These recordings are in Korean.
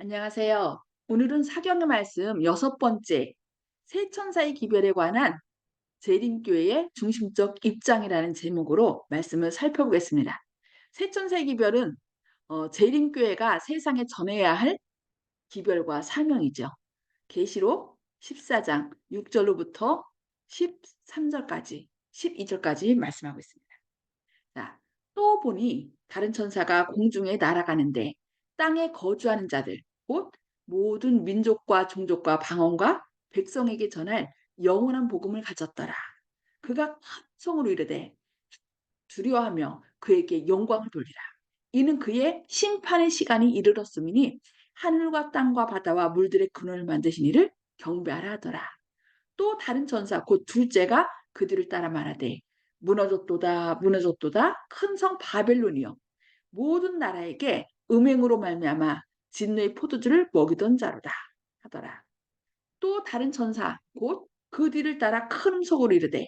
안녕하세요. 오늘은 사경의 말씀 여섯 번째, 세천사의 기별에 관한 재림교회의 중심적 입장이라는 제목으로 말씀을 살펴보겠습니다. 세천사의 기별은 재림교회가 세상에 전해야 할 기별과 사명이죠. 계시록 14장 6절로부터 13절까지, 12절까지 말씀하고 있습니다. 자, 또 보니 다른 천사가 공중에 날아가는데 땅에 거주하는 자들, 곧 모든 민족과 종족과 방언과 백성에게 전할 영원한 복음을 가졌더라. 그가 큰 성으로 이르되 두려워하며 그에게 영광을 돌리라. 이는 그의 심판의 시간이 이르렀음이니 하늘과 땅과 바다와 물들의 근원을 만드신 이를 경배하라 하더라. 또 다른 천사 곧 둘째가 그들을 따라 말하되 무너졌도다 무너졌도다 큰 성 바벨론이여 모든 나라에게 음행으로 말미암아 진노의 포도주를 먹이던 자로다 하더라. 또 다른 천사 곧 그 뒤를 따라 큰 음성으로 이르되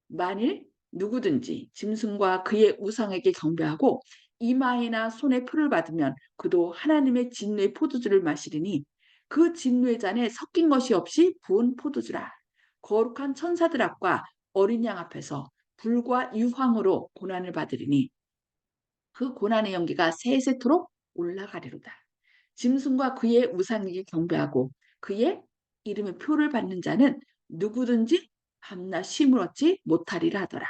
만일 누구든지 짐승과 그의 우상에게 경배하고 이마에나 손에 표를 받으면 그도 하나님의 진노의 포도주를 마시리니 그 진노의 잔에 섞인 것이 없이 부은 포도주라. 거룩한 천사들 앞과 어린 양 앞에서 불과 유황으로 고난을 받으리니 그 고난의 연기가 세세토록 올라가리로다. 짐승과 그의 우상에게 경배하고 그의 이름의 표를 받는 자는 누구든지 밤낮 쉼을 얻지 못하리라 하더라.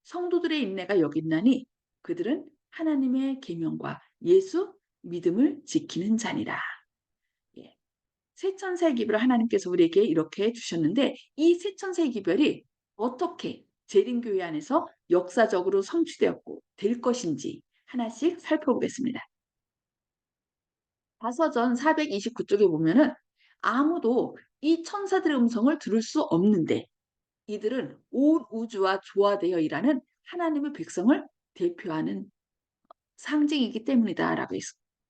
성도들의 인내가 여기 있나니 그들은 하나님의 계명과 예수 믿음을 지키는 자니라. 예. 세천사의 기별을 하나님께서 우리에게 이렇게 주셨는데 이 세천사의 기별이 어떻게 재림교회 안에서 역사적으로 성취되었고 될 것인지 하나씩 살펴보겠습니다. 다서전 429쪽에 보면은 아무도 이 천사들의 음성을 들을 수 없는데 이들은 온 우주와 조화되어 일하는 하나님의 백성을 대표하는 상징이기 때문이다라고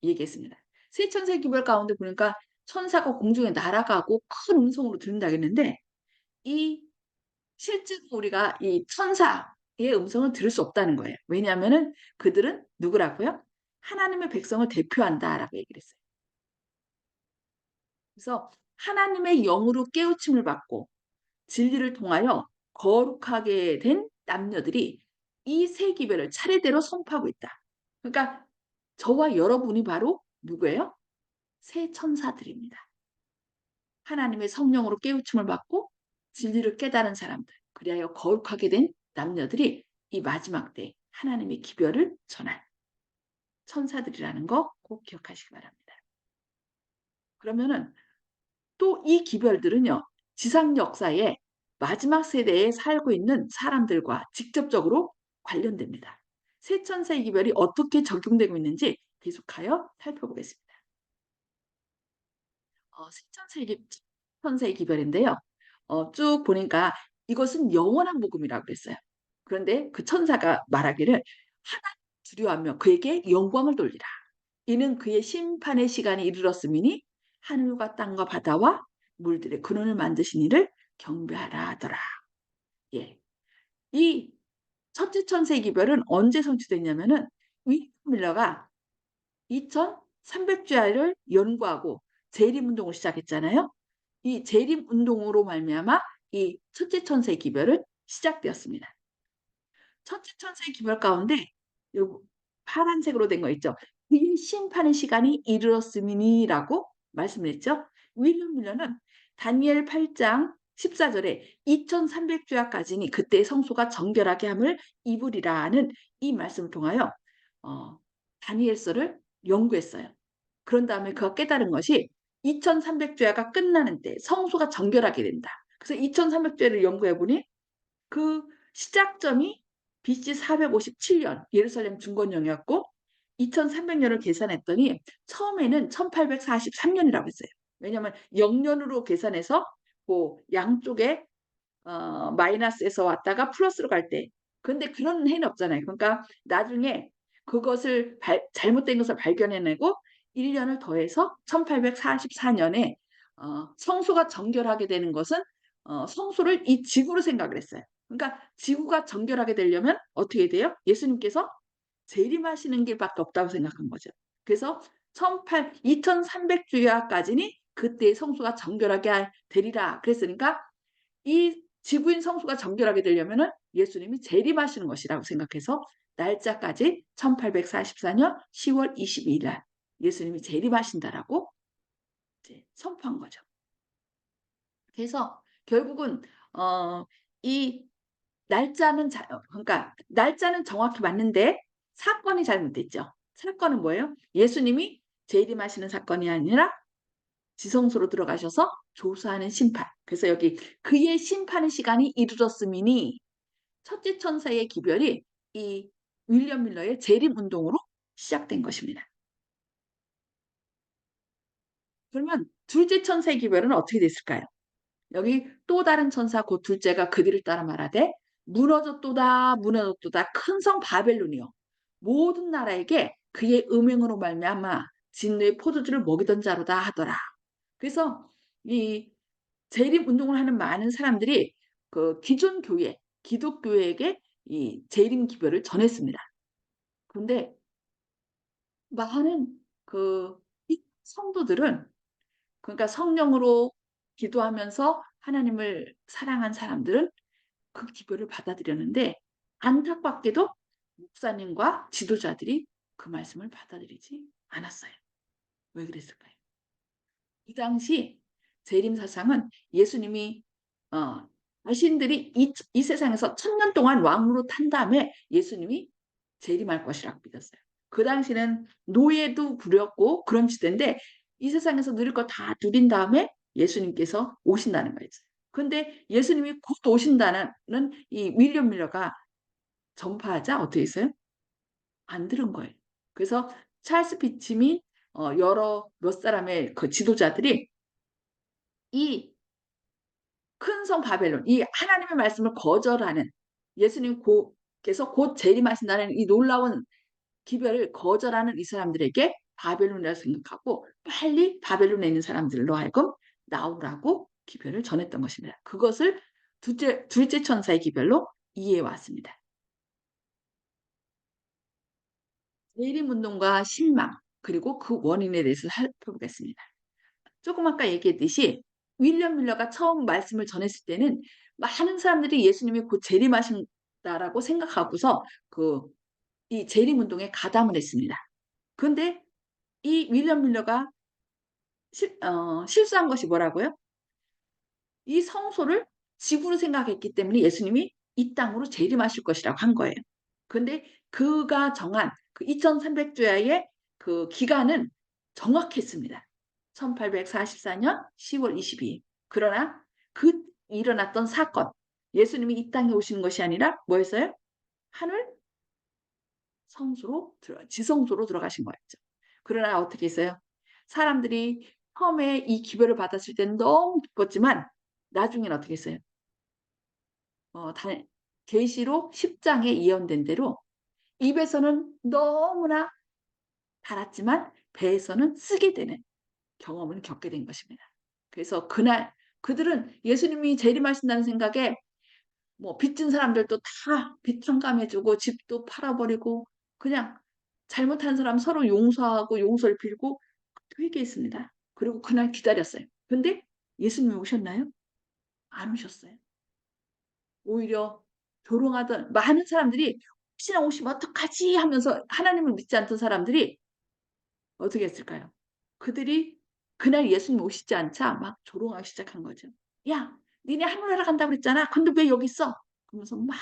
얘기했습니다. 세 천사의 기별 가운데 보니까 천사가 공중에 날아가고 큰 음성으로 들린다고 했는데 이 실제로 우리가 이 천사의 음성을 들을 수 없다는 거예요. 왜냐하면은 그들은 누구라고요? 하나님의 백성을 대표한다라고 얘기를 했어요. 그래서 하나님의 영으로 깨우침을 받고 진리를 통하여 거룩하게 된 남녀들이 이 세 기별을 차례대로 선포하고 있다. 그러니까 저와 여러분이 바로 누구예요? 새 천사들입니다. 하나님의 성령으로 깨우침을 받고 진리를 깨달은 사람들, 그리하여 거룩하게 된 남녀들이 이 마지막 때 하나님의 기별을 전할 천사들이라는 거 꼭 기억하시기 바랍니다. 그러면은 또 이 기별들은요, 지상 역사에 마지막 세대에 살고 있는 사람들과 직접적으로 관련됩니다. 새 천사의 기별이 어떻게 적용되고 있는지 계속하여 살펴보겠습니다. 천사의 기별인데요. 쭉 보니까 이것은 영원한 복음이라고 그랬어요. 그런데 그 천사가 말하기를 하나님 두려워하며 그에게 영광을 돌리라. 이는 그의 심판의 시간이 이르렀음이니 하늘과 땅과 바다와 물들의 근원을 만드신 이를 경배하라 하더라. 예. 이 첫째 천사의 기별은 언제 성취됐냐면은 윌리엄 밀러가 2300주야를 연구하고 재림운동을 시작했잖아요. 이 재림운동으로 말미암아 이 첫째 천사의 기별은 시작되었습니다. 첫째 천사의 기별 가운데 요 파란색으로 된 거 있죠. 그의 심판의 시간이 이르렀음이니라고 말씀을 했죠. 윌리엄 밀러는 다니엘 8장 14절에 2300주야까지니 그때 성소가 정결하게 함을 입으리라는 이 말씀을 통하여 다니엘서를 연구했어요. 그런 다음에 그가 깨달은 것이 2300주야가 끝나는 때 성소가 정결하게 된다. 그래서 2300주야를 연구해 보니 그 시작점이 BC 457년 예루살렘 중건령이었고 2300년을 계산했더니 처음에는 1843년이라고 했어요. 왜냐하면 영년으로 계산해서 그 양쪽에 마이너스에서 왔다가 플러스로 갈 때. 근데 그런 해는 없잖아요. 그러니까 나중에 그것을 잘못된 것을 발견해내고 1년을 더해서 1844년에 성소가 정결하게 되는 것은 성소를 이 지구로 생각을 했어요. 그러니까 지구가 정결하게 되려면 어떻게 돼요? 예수님께서 재림하시는 길밖에 없다고 생각한 거죠. 그래서 2300주야까지는 그때의 성수가 정결하게 되리라 그랬으니까 이 지구인 성수가 정결하게 되려면은 예수님이 재림하시는 것이라고 생각해서 날짜까지 1844년 10월 22일 날 예수님이 재림하신다라고 이제 선포한 거죠. 그래서 결국은 이 날짜는 그러니까 날짜는 정확히 맞는데 사건이 잘못됐죠. 사건은 뭐예요? 예수님이 재림하시는 사건이 아니라 지성소로 들어가셔서 조사하는 심판. 그래서 여기 그의 심판의 시간이 이르렀음이니 첫째 천사의 기별이 이 윌리엄 밀러의 재림 운동으로 시작된 것입니다. 그러면 둘째 천사의 기별은 어떻게 됐을까요? 여기 또 다른 천사 곧 둘째가 그들을 따라 말하되 무너졌도다 무너졌도다 큰 성 바벨론이요 모든 나라에게 그의 음행으로 말미암아 진노의 포도주를 먹이던 자로다 하더라. 그래서 이 재림 운동을 하는 많은 사람들이 그 기존 교회 기독교회에게 이 재림 기별을 전했습니다. 그런데 많은 그 성도들은 그러니까 성령으로 기도하면서 하나님을 사랑한 사람들은 그 기별을 받아들였는데 안타깝게도 목사님과 지도자들이 그 말씀을 받아들이지 않았어요. 왜 그랬을까요? 이 당시 재림 사상은 예수님이 자신들이 이 세상에서 1000년 동안 왕으로 탄 다음에 예수님이 재림할 것이라고 믿었어요. 그 당시는 노예도 부렸고 그런 시대인데 이 세상에서 누릴 거 다 누린 다음에 예수님께서 오신다는 거예요. 근데 예수님이 곧 오신다는 이 윌리엄 밀러가 전파하자 어떻게 했어요? 안 들은 거예요. 그래서 찰스 피침이 여러 몇 사람의 그 지도자들이 이 큰 성 바벨론, 이 하나님의 말씀을 거절하는 예수님께서 곧 재림하신다는 이 놀라운 기별을 거절하는 이 사람들에게 바벨론이라고 생각하고 빨리 바벨론에 있는 사람들로 하여금 나오라고 기별을 전했던 것입니다. 그것을 둘째 천사의 기별로 이해해 왔습니다. 재림운동과 실망, 그리고 그 원인에 대해서 살펴보겠습니다. 조금 아까 얘기했듯이 윌리엄 밀러가 처음 말씀을 전했을 때는 많은 사람들이 예수님이 곧 재림하신다라고 생각하고서 이 재림운동에 가담을 했습니다. 그런데 이 윌리엄 밀러가 실수한 것이 뭐라고요? 이 성소를 지구로 생각했기 때문에 예수님이 이 땅으로 재림하실 것이라고 한 거예요. 그런데 그가 정한 그 2300주야의 그 기간은 정확했습니다. 1844년 10월 22일. 그러나 그 일어났던 사건, 예수님이 이 땅에 오시는 것이 아니라 뭐였어요? 하늘 지성소로 들어가신 거였죠. 그러나 어떻게 했어요? 사람들이 처음에 이 기별을 받았을 때는 너무 기뻤지만 나중에는 어떻게 했어요? 어, 계시록 10장에 예언된 대로 입에서는 너무나 달았지만 배에서는 쓰게 되는 경험을 겪게 된 것입니다. 그래서 그날 그들은 예수님이 재림하신다는 생각에 뭐 빚진 사람들도 다 빚 탕감해주고 집도 팔아버리고 그냥 잘못한 사람 서로 용서하고 용서를 빌고 회개했습니다. 그리고 그날 기다렸어요. 근데 예수님이 오셨나요? 안 오셨어요. 오히려 조롱하던 많은 사람들이 혹시나 오시면 어떡하지 하면서 하나님을 믿지 않던 사람들이 어떻게 했을까요? 그들이 그날 예수님 오시지 않자 막 조롱하기 시작한 거죠. 야, 니네 하늘나라 간다고 그랬잖아. 근데 왜 여기 있어? 그러면서 막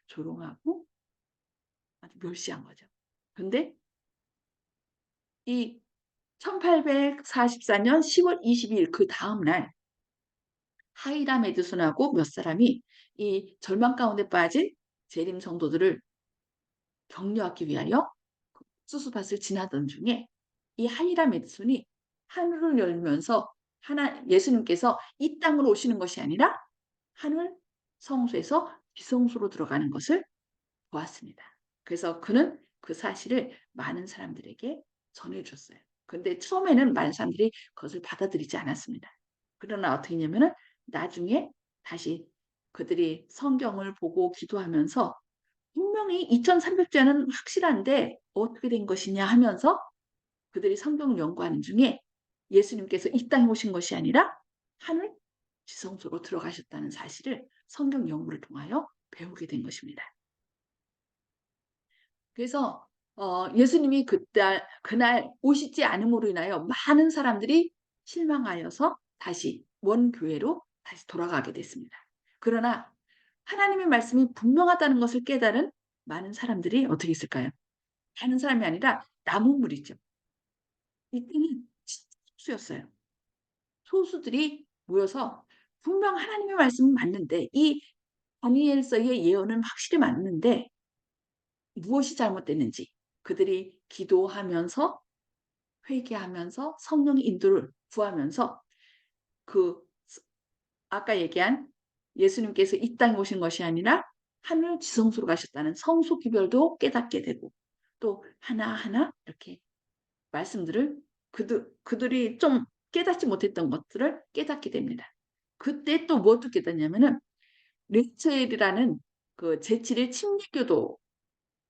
조롱하고 아주 멸시한 거죠. 근데 이 1844년 10월 22일 그 다음 날 하이람 에드슨하고 몇 사람이 이 절망 가운데 빠진 재림 성도들을 격려하기 위하여 수수밭을 지나던 중에 이 하이람 에드슨이 하늘을 열면서 예수님께서 이 땅으로 오시는 것이 아니라 하늘 성소에서 지성소로 들어가는 것을 보았습니다. 그래서 그는 그 사실을 많은 사람들에게 전해줬어요. 근데 처음에는 많은 사람들이 그것을 받아들이지 않았습니다. 그러나 어떻게 했냐면은 나중에 다시 그들이 성경을 보고 기도하면서 분명히 2300자는 확실한데 어떻게 된 것이냐 하면서 그들이 성경을 연구하는 중에 예수님께서 이 땅에 오신 것이 아니라 하늘 지성소로 들어가셨다는 사실을 성경 연구를 통하여 배우게 된 것입니다. 그래서 예수님이 그날 오시지 않음으로 인하여 많은 사람들이 실망하여서 다시 원교회로 다시 돌아가게 됐습니다. 그러나 하나님의 말씀이 분명하다는 것을 깨달은 많은 사람들이 어떻게 있을까요? 많은 사람이 아니라 남은 무리죠. 이때는 진짜 소수였어요. 소수들이 모여서 분명 하나님의 말씀은 맞는데 이 다니엘서의 예언은 확실히 맞는데 무엇이 잘못됐는지 그들이 기도하면서 회개하면서 성령의 인도를 구하면서 그 아까 얘기한 예수님께서 이 땅에 오신 것이 아니라 하늘 지성소로 가셨다는 성소 기별도 깨닫게 되고 또 하나하나 이렇게 말씀들을 그들이 좀 깨닫지 못했던 것들을 깨닫게 됩니다. 그때 또 무엇을 깨닫냐면은 르첼이라는 그 제7일 침례교도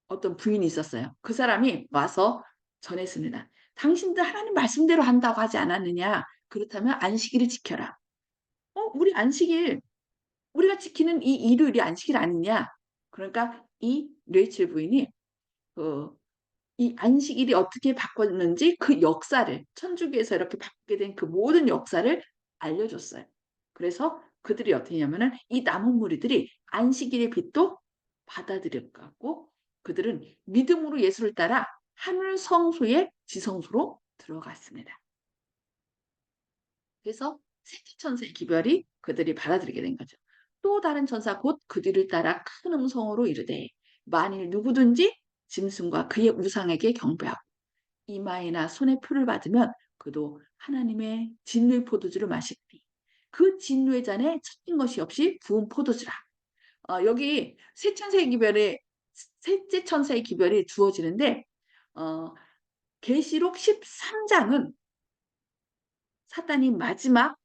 어떤 부인이 있었어요. 그 사람이 와서 전했습니다. 당신들 하나님 말씀대로 한다고 하지 않았느냐? 그렇다면 안식일을 지켜라. 우리 안식일, 우리가 지키는 이 일요일이 안식일 아니냐? 그러니까 이 레이첼 부인이 그 이 안식일이 어떻게 바꿨는지 그 역사를 천주교에서 이렇게 바꾸게 된 그 모든 역사를 알려줬어요. 그래서 그들이 어떻게 했냐면은 이 남은 무리들이 안식일의 빛도 받아들였고 그들은 믿음으로 예수를 따라 하늘 성소의 지성소로 들어갔습니다. 그래서 셋째 천사의 기별이 그들이 받아들이게 된 거죠. 또 다른 천사 곧 그 뒤를 따라 큰 음성으로 이르되 만일 누구든지 짐승과 그의 우상에게 경배하고 이마에나 손에 표를 받으면 그도 하나님의 진노의 포도주를 마시니 그 진노의 잔에 섞인 것이 없이 부은 포도주라. 여기 셋째 천사의 기별이 주어지는데 어, 계시록 13장은 사단이 마지막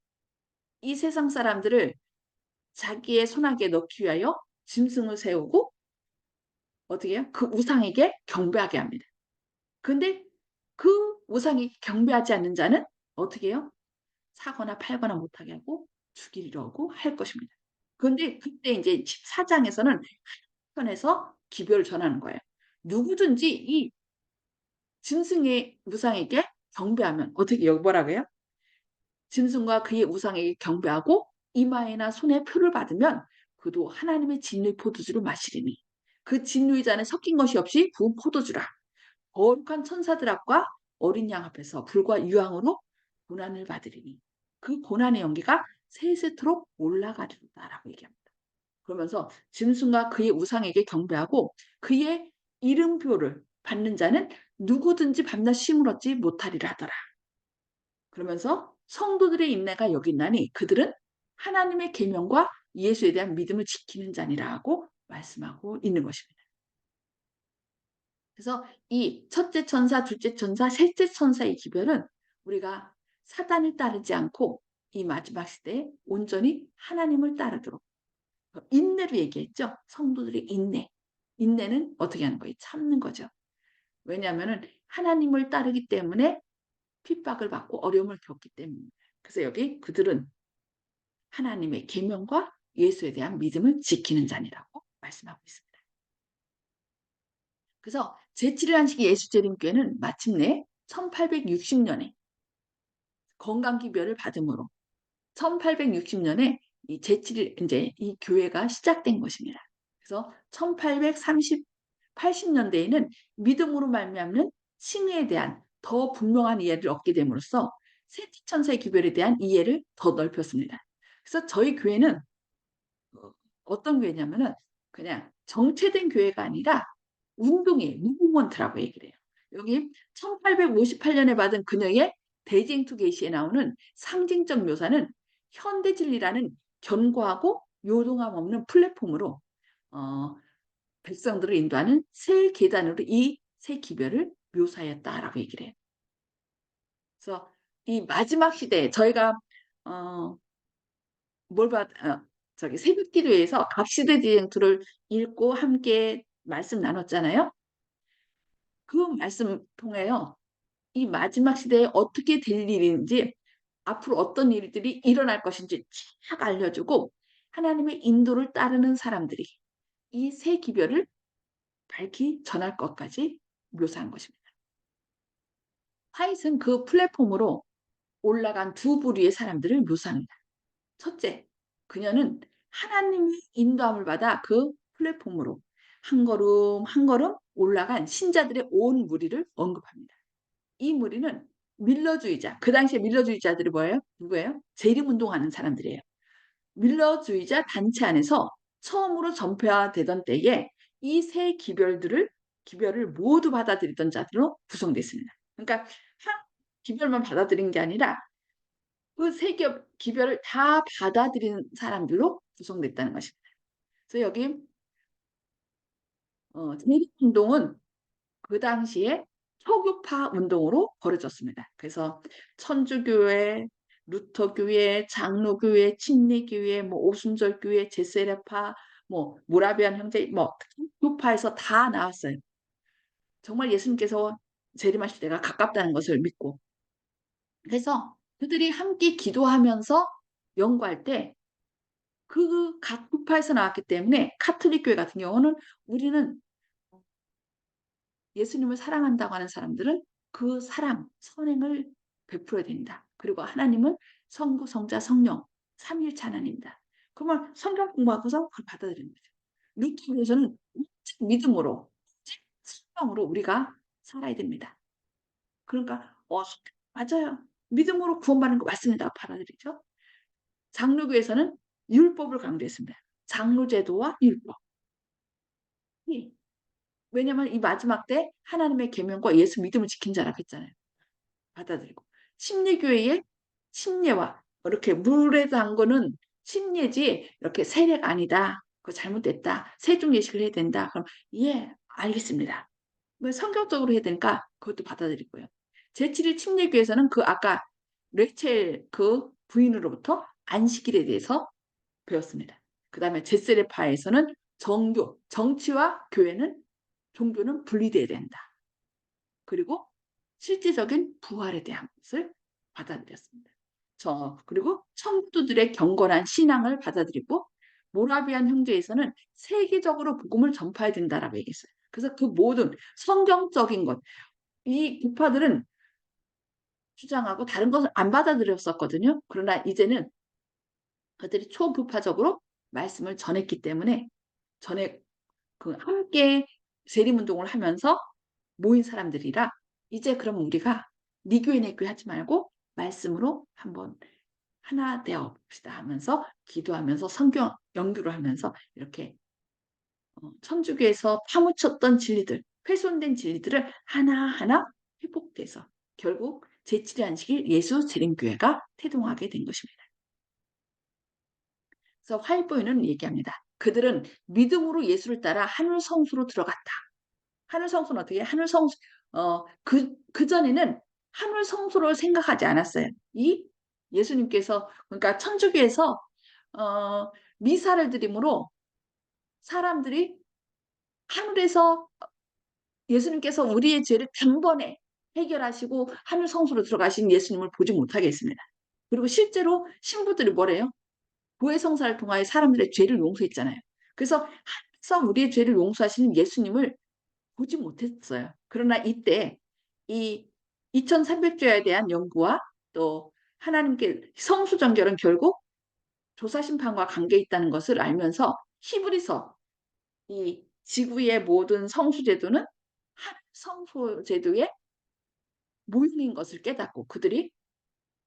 이 세상 사람들을 자기의 손아귀에 넣기 위하여 짐승을 세우고 어떻게 해요? 그 우상에게 경배하게 합니다. 근데 그 우상이 경배하지 않는 자는 어떻게 해요? 사거나 팔거나 못하게 하고 죽이려고 할 것입니다. 그런데 그때 이제 14장에서는 편에서 기별을 전하는 거예요. 누구든지 이 짐승의 우상에게 경배하면 어떻게 여기 뭐라고요? 짐승과 그의 우상에게 경배하고 이마에나 손에 표를 받으면 그도 하나님의 진리의 포도주를 마시리니 그 진리의 잔에 섞인 것이 없이 부은 포도주라. 거룩한 천사들 앞과 어린 양 앞에서 불과 유황으로 고난을 받으리니 그 고난의 연기가 세세토록 올라가리로다라고 얘기합니다. 그러면서 짐승과 그의 우상에게 경배하고 그의 이름표를 받는 자는 누구든지 밤낮 쉼을 얻지 못하리라 하더라. 그러면서 성도들의 인내가 여기 있나니 그들은 하나님의 계명과 예수에 대한 믿음을 지키는 자니라고 말씀하고 있는 것입니다. 그래서 이 첫째 천사, 둘째 천사, 셋째 천사의 기별은 우리가 사단을 따르지 않고 이 마지막 시대에 온전히 하나님을 따르도록 인내로 얘기했죠. 성도들의 인내. 인내는 어떻게 하는 거예요? 참는 거죠. 왜냐하면 하나님을 따르기 때문에 핍박을 받고 어려움을 겪기 때문입니다. 그래서 여기 그들은 하나님의 계명과 예수에 대한 믿음을 지키는 자니라고 말씀하고 있습니다. 그래서 제7일 안식일 예수재림교회는 마침내 1860년에 건강기별을 받음으로 1860년에 이 제7일 이제 이 교회가 시작된 것입니다. 그래서 1880년대에는 믿음으로 말미암는 칭의에 대한 더 분명한 이해를 얻게 됨으로써 셋째 천사의 기별에 대한 이해를 더 넓혔습니다. 그래서 저희 교회는 어떤 교회냐면은 그냥 정체된 교회가 아니라 운동의 무브먼트라고 얘기를 해요. 여기 1858년에 받은 그녀의 베이징 투 게시에 나오는 상징적 묘사는 현대 진리라는 견고하고 요동함 없는 플랫폼으로 어, 백성들을 인도하는 새 계단으로 이 새 기별을 묘사했다라고 얘기를 해요. 그래서 이 마지막 시대에 저희가 어, 뭘 받, 저기 새벽 기도회에서 각시대 지행투를 읽고 함께 말씀 나눴잖아요. 그 말씀 통해요. 이 마지막 시대에 어떻게 될 일인지 앞으로 어떤 일들이 일어날 것인지 쫙 알려주고 하나님의 인도를 따르는 사람들이 이 세 기별을 밝히 전할 것까지 묘사한 것입니다. 화이트는 그 플랫폼으로 올라간 두 부류의 사람들을 묘사합니다. 첫째, 그녀는 하나님의 인도함을 받아 그 플랫폼으로 한 걸음 한 걸음 올라간 신자들의 온 무리를 언급합니다. 이 무리는 밀러주의자, 그 당시에 밀러주의자들이 뭐예요? 누구예요? 재림운동하는 사람들이에요. 밀러주의자 단체 안에서 처음으로 전파되던 때에 이 세 기별을 모두 받아들이던 자들로 구성됐습니다. 그러니까 한 기별만 받아들인 게 아니라 그 세 기별을 다 받아들이는 사람들로 구성됐다는 것입니다. 그래서 여기 재림운동은 그 당시에 초교파 운동으로 벌어졌습니다. 그래서 천주교회, 루터교회, 장로교회, 침례교회, 뭐 오순절교회, 제세례파, 뭐 모라비안 형제, 뭐 교파에서 다 나왔어요. 정말 예수님께서 재림하실 때가 가깝다는 것을 믿고 그래서 그들이 함께 기도하면서 연구할 때 그 각 교파에서 나왔기 때문에 카톨릭 교회 같은 경우는 우리는 예수님을 사랑한다고 하는 사람들은 그 사랑, 선행을 베풀어야 된다. 그리고 하나님은 성부, 성자, 성령, 삼위일체 하나님이다. 그러면 성경 공부하고서 그걸 받아들이는 거죠. 루터교에서는 믿음으로, 성령으로 우리가 살아야 됩니다. 그러니까 맞아요. 믿음으로 구원받는 거 맞습니다. 받아들이죠. 장로교에서는 율법을 강조했습니다. 장로제도와 율법. 왜냐하면 이 마지막 때 하나님의 계명과 예수 믿음을 지킨 자라고 했잖아요. 받아들이고 침례교회의 침례와 이렇게 물에 담그는 침례지 이렇게 세례가 아니다. 그거 잘못됐다. 세중 예식을 해야 된다. 그럼 예, 알겠습니다. 뭐 성경적으로 해야 되니까 그것도 받아들이고요. 제7일 침례교회에서는 그 아까 레첼 그 부인으로부터 안식일에 대해서 배웠습니다. 그 다음에 제세례파에서는 정치와 교회는 종교는 분리돼야 된다. 그리고 실제적인 부활에 대한 것을 받아들였습니다. 그리고 청교도들의 경건한 신앙을 받아들이고 모라비안 형제에서는 세계적으로 복음을 전파해야 된다라고 얘기했어요. 그래서 그 모든 성경적인 것, 이 교파들은 주장하고 다른 것을 안 받아들였었거든요. 그러나 이제는 그들이 초부파적으로 말씀을 전했기 때문에 전에 그 함께 세리운동을 하면서 모인 사람들이라 이제 그럼 우리가 네 교회 내 교회 하지 말고 말씀으로 한번 하나 되어 봅시다 하면서 기도하면서 성경 연구를 하면서 이렇게 천주교에서 파묻혔던 진리들, 훼손된 진리들을 하나하나 회복돼서 결국 제7의 안식일 예수 재림교회가 태동하게 된 것입니다. 그래서 화이보이는 얘기합니다. 그들은 믿음으로 예수를 따라 하늘 성수로 들어갔다. 하늘 성소는 어떻게 하늘 성소 그전에는 하늘 성소를 생각하지 않았어요. 이 예수님께서 그러니까 천주교에서 미사를 드림으로 사람들이 하늘에서 예수님께서 우리의 죄를 단번에 해결하시고 하늘 성소로 들어가신 예수님을 보지 못하게 했습니다. 그리고 실제로 신부들이 뭐래요? 보혜성사를 통하여 사람들의 죄를 용서했잖아요. 그래서 하늘에서 우리의 죄를 용서하시는 예수님을 보지 못했어요. 그러나 이때 이 2300조에 대한 연구와 또 하나님께 성수정결은 결국 조사심판과 관계 있다는 것을 알면서 히브리서 이 지구의 모든 성수제도는 한 성소제도의 모형인 것을 깨닫고 그들이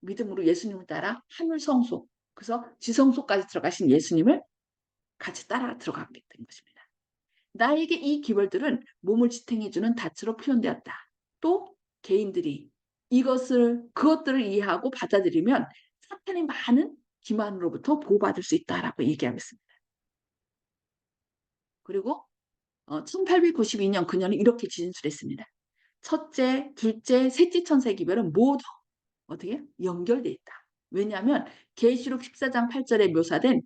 믿음으로 예수님을 따라 하늘 성소 그래서 지성소까지 들어가신 예수님을 같이 따라 들어가게 된 것입니다. 나에게 이 기별들은 몸을 지탱해주는 닻으로 표현되었다. 또 개인들이 그것들을 이해하고 받아들이면 사탄의 많은 기만으로부터 보호받을 수 있다라고 얘기하고 있습니다. 그리고 1892년 그녀는 이렇게 진술했습니다. 첫째, 둘째, 셋째 천사의 기별은 모두 어떻게 연결돼 있다. 왜냐하면 계시록 14장 8절에 묘사된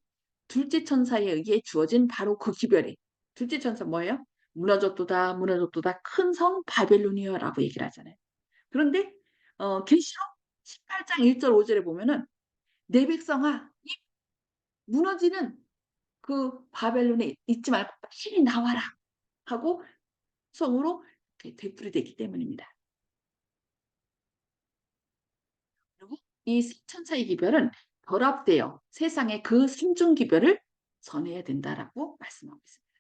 둘째 천사에 의해 주어진 바로 그 기별이 둘째 천사 뭐예요? 무너졌도다 무너졌도다 큰 성 바벨론이여라고 얘기를 하잖아요. 그런데 계시록 18장 1절 5절에 보면은 내 백성아 이 무너지는 그 바벨론에 있지 말고 빨리 나와라 하고 성으로 되풀이되기 때문입니다. 그리고 이 천사의 기별은 결합되어 세상에 그 삼중 기별을 전해야 된다라고 말씀하고 있습니다.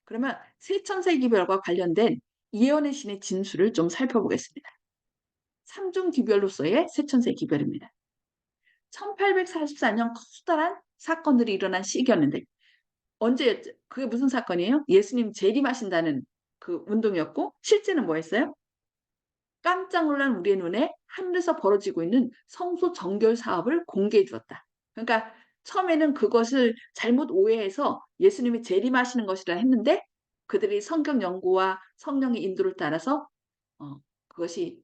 그러면 세 천사의 기별과 관련된 예언의 신의 진수를 좀 살펴보겠습니다. 삼중 기별로서의 세 천사의 기별입니다. 1844년 커다란 사건들이 일어난 시기였는데 언제였죠? 그게 무슨 사건이에요? 예수님 재림하신다는 그 운동이었고 실제는 뭐였어요? 깜짝 놀란 우리의 눈에 하늘에서 벌어지고 있는 성소 정결 사업을 공개해 주었다. 그러니까 처음에는 그것을 잘못 오해해서 예수님이 재림하시는 것이라 했는데 그들이 성경 연구와 성령의 인도를 따라서 그것이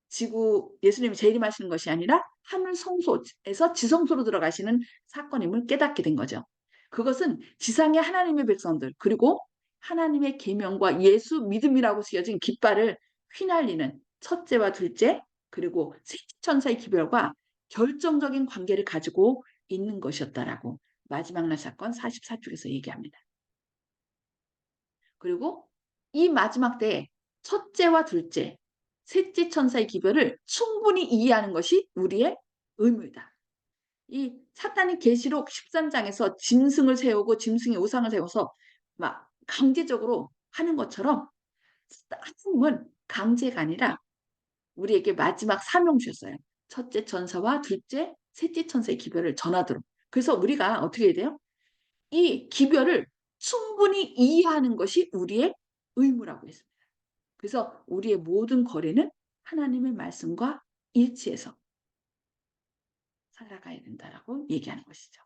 지구 예수님이 재림하시는 것이 아니라 하늘 성소에서 지성소로 들어가시는 사건임을 깨닫게 된 거죠. 그것은 지상의 하나님의 백성들 그리고 하나님의 계명과 예수 믿음이라고 쓰여진 깃발을 휘날리는 첫째와 둘째 그리고 셋째 천사의 기별과 결정적인 관계를 가지고 있는 것이었다라고 마지막 날 사건 44쪽에서 얘기합니다. 그리고 이 마지막 때에 첫째와 둘째, 셋째 천사의 기별을 충분히 이해하는 것이 우리의 의무이다. 이 사탄이 계시록 13장에서 짐승을 세우고 짐승의 우상을 세워서 막 강제적으로 하는 것처럼 하나님은 강제가 아니라 우리에게 마지막 사명 주셨어요. 첫째 천사와 둘째, 셋째 천사의 기별을 전하도록. 그래서 우리가 어떻게 해야 돼요? 이 기별을 충분히 이해하는 것이 우리의 의무라고 했습니다. 그래서 우리의 모든 거래는 하나님의 말씀과 일치해서 살아가야 된다라고 얘기하는 것이죠.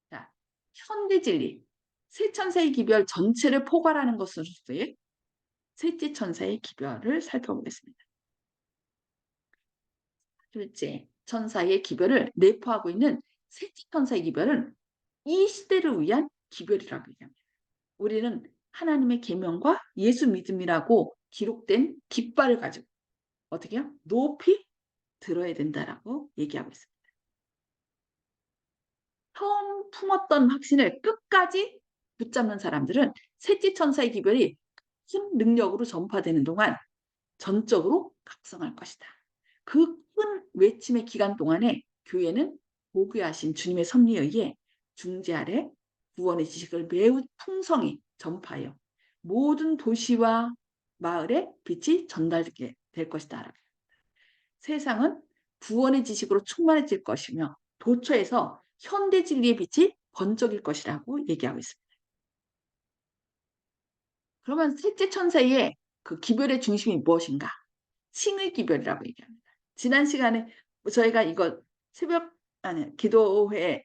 자, 현대 진리. 세 천사의 기별 전체를 포괄하는 것으로서의 셋째 천사의 기별을 살펴보겠습니다. 둘째 천사의 기별을 내포하고 있는 셋째 천사의 기별은 이 시대를 위한 기별이라고 얘기합니다. 우리는 하나님의 계명과 예수 믿음이라고 기록된 깃발을 가지고 어떻게 해요? 높이 들어야 된다라고 얘기하고 있습니다. 처음 품었던 확신을 끝까지 붙잡는 사람들은 셋째 천사의 기별이 큰 능력으로 전파되는 동안 전적으로 각성할 것이다. 그 큰 외침의 기간 동안에 교회는 보교하신 주님의 섭리에 의해 중재 아래 구원의 지식을 매우 풍성히 전파하여 모든 도시와 마을에 빛이 전달되게 될 것이다. 세상은 구원의 지식으로 충만해질 것이며 도처에서 현대 진리의 빛이 번쩍일 것이라고 얘기하고 있습니다. 그러면 셋째 천사의 그 기별의 중심이 무엇인가? 칭의 기별이라고 얘기합니다. 지난 시간에 저희가 이거 새벽 아니 기도회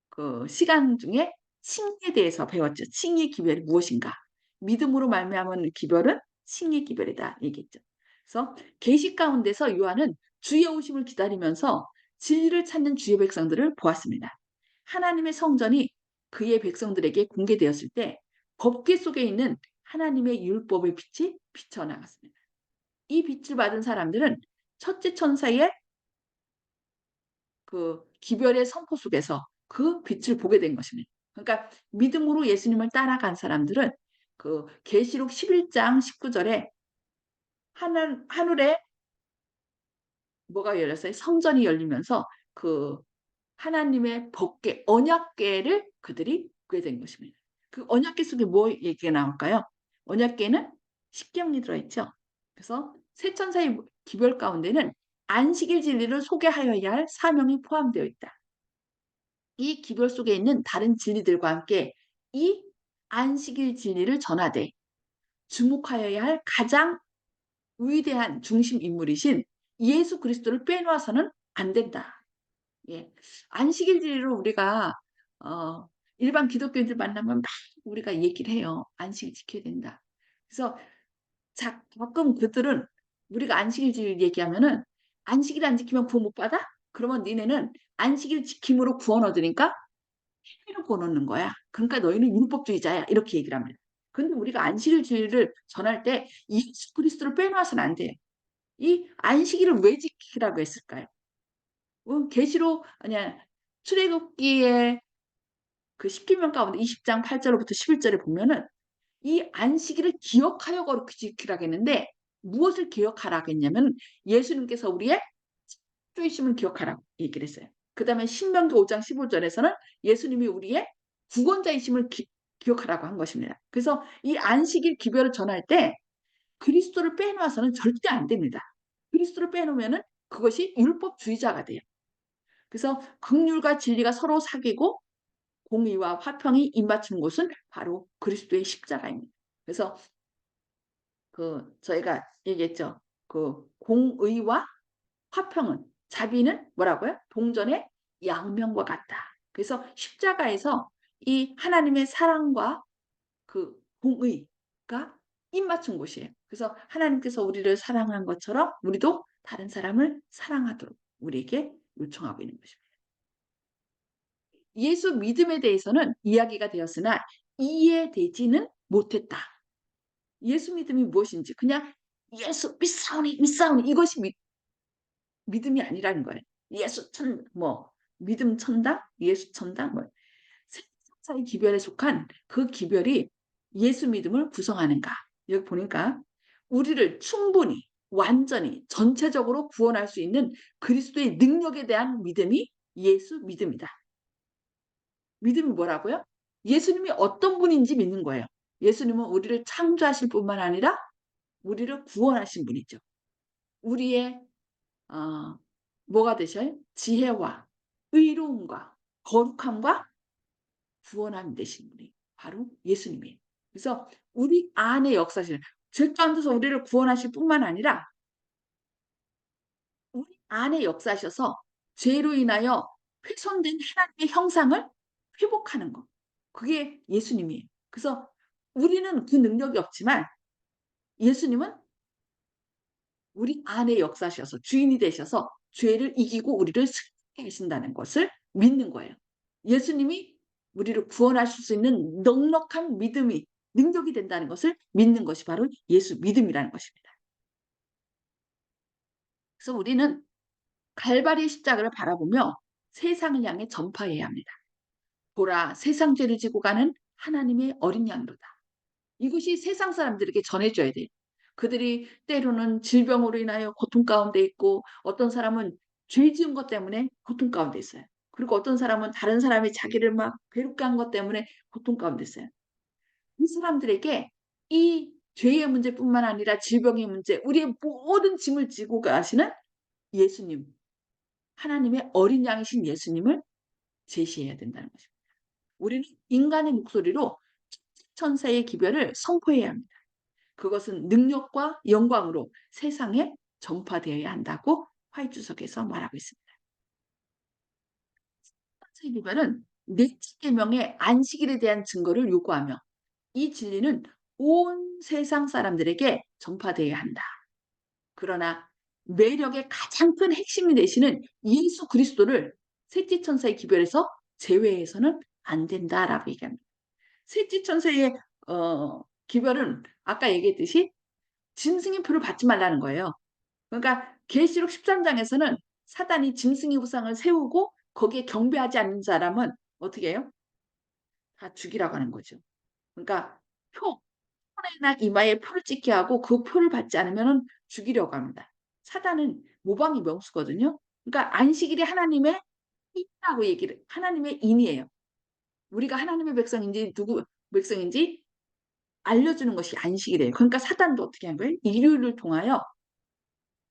그 시간 중에 칭에 대해서 배웠죠. 칭의 기별이 무엇인가? 믿음으로 말미암은 기별은 칭의 기별이다 얘기했죠. 그래서 계시 가운데서 요한은 주의 오심을 기다리면서 진리를 찾는 주의 백성들을 보았습니다. 하나님의 성전이 그의 백성들에게 공개되었을 때 법궤 속에 있는 하나님의 율법의 빛이 비쳐나갔습니다. 이 빛을 받은 사람들은 첫째 천사의 그 기별의 선포 속에서 그 빛을 보게 된 것입니다. 그러니까 믿음으로 예수님을 따라간 사람들은 그 계시록 11장 19절에 하늘에 뭐가 열렸어요? 성전이 열리면서 그 하나님의 법궤, 언약궤를 그들이 보게 된 것입니다. 그 언약궤 속에 뭐 얘기가 나올까요? 언약궤는 십계명이 들어있죠. 그래서 세 천사의 기별 가운데는 안식일 진리를 소개하여야 할 사명이 포함되어 있다. 이 기별 속에 있는 다른 진리들과 함께 이 안식일 진리를 전하되 주목하여야 할 가장 위대한 중심 인물이신 예수 그리스도를 빼놓아서는 안 된다. 예. 안식일 진리를 우리가 어, 일반 기독교인들 만나면 막 우리가 얘기를 해요. 안식일 지켜야 된다. 그래서 가끔 그들은 우리가 안식일 진리 얘기하면은 안식일 안 지키면 구원 못 받아? 그러면 니네는 안식일 지킴으로 구원 얻으니까 해로 구원 얻는 거야. 그러니까 너희는 율법주의자야. 이렇게 얘기를 합니다. 근데 우리가 안식일주의를 전할 때 예수 그리스도를 빼놓아서는 안 돼요. 이 안식일을 왜 지키라고 했을까요? 계시록 아니야 출애굽기의 그 10계명 가운데 20장 8절부터 11절에 보면은 이 안식일을 기억하여 거룩히 지키라고 했는데 무엇을 기억하라고 했냐면 예수님께서 우리의 주이심을 기억하라고 얘기를 했어요. 그 다음에 신명기 5장 15절에서는 예수님이 우리의 구원자이심을 기억하라고 한 것입니다. 그래서 이 안식일 기별을 전할 때 그리스도를 빼놓아서는 절대 안 됩니다. 그리스도를 빼놓으면은 그것이 율법주의자가 돼요. 그래서 긍휼과 진리가 서로 사귀고 공의와 화평이 입맞추는 곳은 바로 그리스도의 십자가입니다. 그래서 그 저희가 얘기했죠. 그 공의와 화평은 자비는 뭐라고요? 동전의 양면과 같다. 그래서 십자가에서 이 하나님의 사랑과 그 공의가 입맞춘 곳이에요. 그래서 하나님께서 우리를 사랑한 것처럼 우리도 다른 사람을 사랑하도록 우리에게 요청하고 있는 것입니다. 예수 믿음에 대해서는 이야기가 되었으나 이해되지는 못했다. 예수 믿음이 무엇인지 그냥 예수 믿사오니 이것이 믿음이 아니라는 거예요. 예수 믿음 천당, 예수 천당 세상사의 기별에 속한 그 기별이 예수 믿음을 구성하는가? 여기 보니까 우리를 충분히 완전히 전체적으로 구원할 수 있는 그리스도의 능력에 대한 믿음이 예수 믿음이다. 믿음이 뭐라고요? 예수님이 어떤 분인지 믿는 거예요. 예수님은 우리를 창조하실 뿐만 아니라 우리를 구원하신 분이죠. 우리의 어, 뭐가 되셔요? 지혜와 의로움과 거룩함과 구원함이 되신 분이 바로 예수님이에요. 그래서 우리 안에 역사실 죄 가운데서 우리를 구원하실 뿐만 아니라 우리 안에 역사하셔서 죄로 인하여 훼손된 하나님의 형상을 회복하는 것. 그게 예수님이에요. 그래서 우리는 그 능력이 없지만 예수님은 우리 안에 역사하셔서 주인이 되셔서 죄를 이기고 우리를 승리하게 하신다는 것을 믿는 거예요. 예수님이 우리를 구원하실 수 있는 넉넉한 믿음이 능력이 된다는 것을 믿는 것이 바로 예수 믿음이라는 것입니다. 그래서 우리는 갈바리 십자가를 바라보며 세상을 향해 전파해야 합니다. 보라, 세상 죄를 지고 가는 하나님의 어린 양이로다. 이것이 세상 사람들에게 전해줘야 돼요. 그들이 때로는 질병으로 인하여 고통 가운데 있고 어떤 사람은 죄 지은 것 때문에 고통 가운데 있어요. 그리고 어떤 사람은 다른 사람이 자기를 막 괴롭게 한 것 때문에 고통 가운데 있어요. 이 사람들에게 이 죄의 문제뿐만 아니라 질병의 문제, 우리의 모든 짐을 지고 가시는 예수님, 하나님의 어린 양이신 예수님을 제시해야 된다는 것입니다. 우리는 인간의 목소리로 천사의 기별을 선포해야 합니다. 그것은 능력과 영광으로 세상에 전파되어야 한다고 화이트석에서 말하고 있습니다. 천사의 기별은 넷째 계명의 안식일에 대한 증거를 요구하며 이 진리는 온 세상 사람들에게 전파되어야 한다. 그러나 매력의 가장 큰 핵심이 되시는 예수 그리스도를 셋째 천사의 기별에서 제외해서는 안 된다라고 얘기합니다. 셋째 천사의 기별은 아까 얘기했듯이 짐승의 표를 받지 말라는 거예요. 그러니까 계시록 13장에서는 사단이 짐승의 우상을 세우고 거기에 경배하지 않는 사람은 어떻게 해요? 다 죽이라고 하는 거죠. 그러니까 손에나 이마에 표를 찍게 하고 그 표를 받지 않으면 죽이려고 합니다. 사단은 모방이 명수거든요. 그러니까 안식일이 하나님의 인이라고 얘기를 하나님의 인이에요. 우리가 하나님의 백성인지 누구 백성인지 알려주는 것이 안식이래요. 그러니까 사단도 어떻게 한 거예요? 일요일을 통하여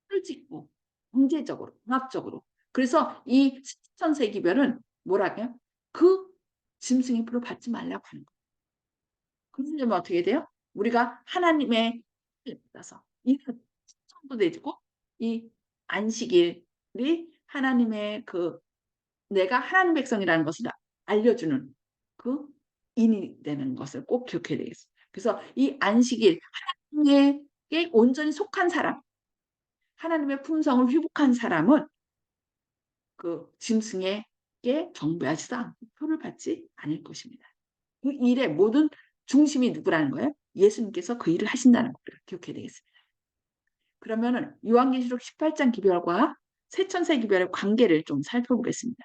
표를 찍고 경제적으로, 종합적으로. 그래서 이 천세기별은 뭐라고요? 그 짐승의 표를 받지 말라고 하는 거예요. 그러려면 어떻게 돼요? 우리가 하나님의 따라서 이 천도 내주고 이 안식일이 하나님의 그 내가 하나님 백성이라는 것을 알려주는 그 인이 되는 것을 꼭 기억해야 되겠습니다. 그래서 이 안식일 하나님에게 온전히 속한 사람, 하나님의 품성을 회복한 사람은 그 짐승에게 경배하지도 않고 표를 받지 않을 것입니다. 그 일의 모든 중심이 누구라는 거예요? 예수님께서 그 일을 하신다는 거를 기억해야 되겠습니다. 그러면은 요한계시록 18장 기별과 세천세 기별의 관계를 좀 살펴보겠습니다.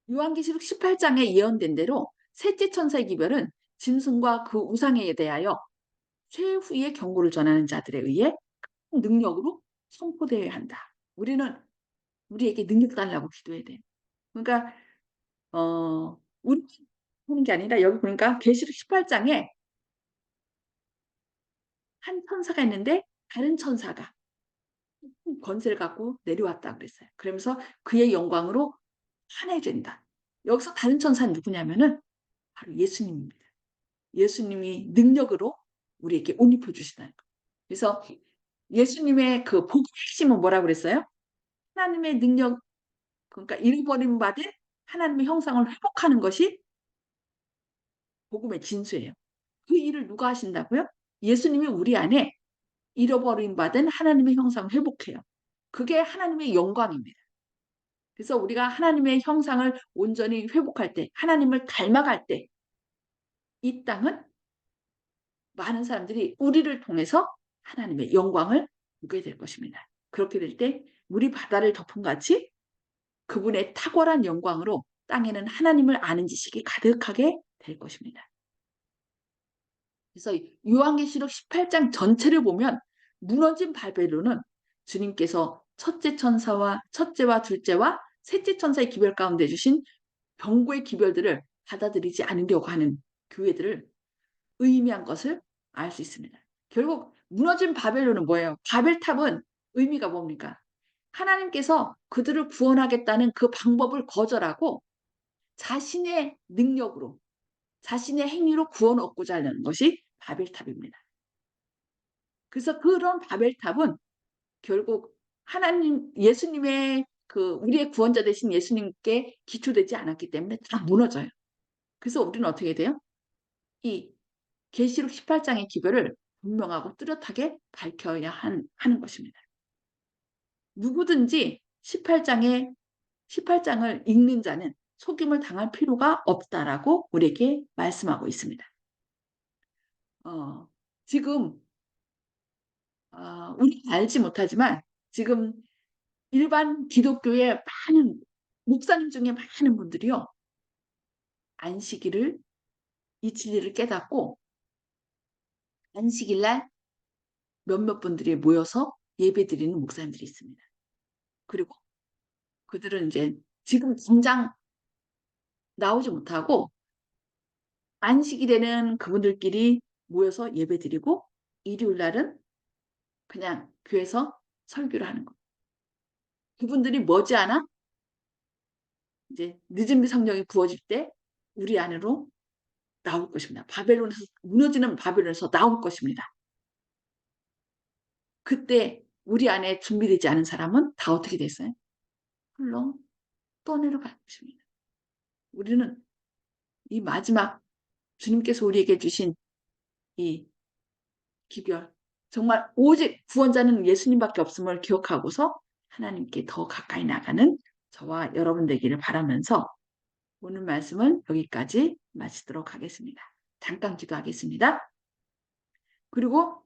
요한계시록 18장에 예언된 대로 셋째 천사의 기별은 짐승과 그 우상에 대하여 최후의 경고를 전하는 자들에 의해 능력으로 선포되어야 한다. 우리는 우리에게 능력 달라고 기도해야 돼. 그러니까 우리 하는 게 아니라 여기 보니까 계시록 18장에 한 천사가 있는데 다른 천사가 권세를 갖고 내려왔다 그랬어요. 그러면서 그의 영광으로 환해진다. 여기서 다른 천사는 누구냐면은 바로 예수님입니다. 예수님이 능력으로 우리에게 옷 입혀 주시다는 거. 그래서 예수님의 그 복음의 핵심은 뭐라고 그랬어요? 하나님의 능력, 그러니까 잃어버림 받은 하나님의 형상을 회복하는 것이 복음의 진수예요. 그 일을 누가 하신다고요? 예수님이 우리 안에 잃어버림 받은 하나님의 형상을 회복해요. 그게 하나님의 영광입니다. 그래서 우리가 하나님의 형상을 온전히 회복할 때, 하나님을 닮아갈 때, 이 땅은 많은 사람들이 우리를 통해서 하나님의 영광을 보게 될 것입니다. 그렇게 될 때 우리 바다를 덮은 같이 그분의 탁월한 영광으로 땅에는 하나님을 아는 지식이 가득하게 될 것입니다. 그래서 요한계시록 18장 전체를 보면 무너진 바벨론은 주님께서 첫째와 둘째와 셋째 천사의 기별 가운데 주신 병고의 기별들을 받아들이지 않으려고 하는 교회들을 의미한 것을 알 수 있습니다. 결국 무너진 바벨론은 뭐예요? 바벨탑은 의미가 뭡니까? 하나님께서 그들을 구원하겠다는 그 방법을 거절하고 자신의 능력으로, 자신의 행위로 구원 얻고자 하는 것이 바벨탑입니다. 그래서 그런 바벨탑은 결국 하나님, 예수님의 그 우리의 구원자 되신 예수님께 기초되지 않았기 때문에 다 무너져요. 그래서 우리는 어떻게 돼요? 이 계시록 18장의 기별을 분명하고 뚜렷하게 밝혀야 하는 것입니다. 누구든지 18장을 읽는 자는 속임을 당할 필요가 없다라고 우리에게 말씀하고 있습니다. 지금 우리가 알지 못하지만 지금 일반 기독교의 많은 목사님 중에 많은 분들이요. 안식일을 이 진리를 깨닫고 안식일날 몇몇 분들이 모여서 예배드리는 목사님들이 있습니다. 그리고 그들은 이제 지금 당장 나오지 못하고 안식일에는 그분들끼리 모여서 예배드리고 일요일 날은 그냥 교회에서 설교를 하는 거. 그분들이 머지않아 이제 늦은 성령이 부어질 때 우리 안으로 나올 것입니다. 바벨론에서 무너지는 바벨론에서 나올 것입니다. 그때 우리 안에 준비되지 않은 사람은 다 어떻게 됐어요? 훌렁 떠내려갈 것입니다. 우리는 이 마지막 주님께서 우리에게 주신 이 기별, 정말 오직 구원자는 예수님밖에 없음을 기억하고서 하나님께 더 가까이 나가는 저와 여러분 되기를 바라면서 오늘 말씀은 여기까지 마치도록 하겠습니다. 잠깐 기도하겠습니다. 그리고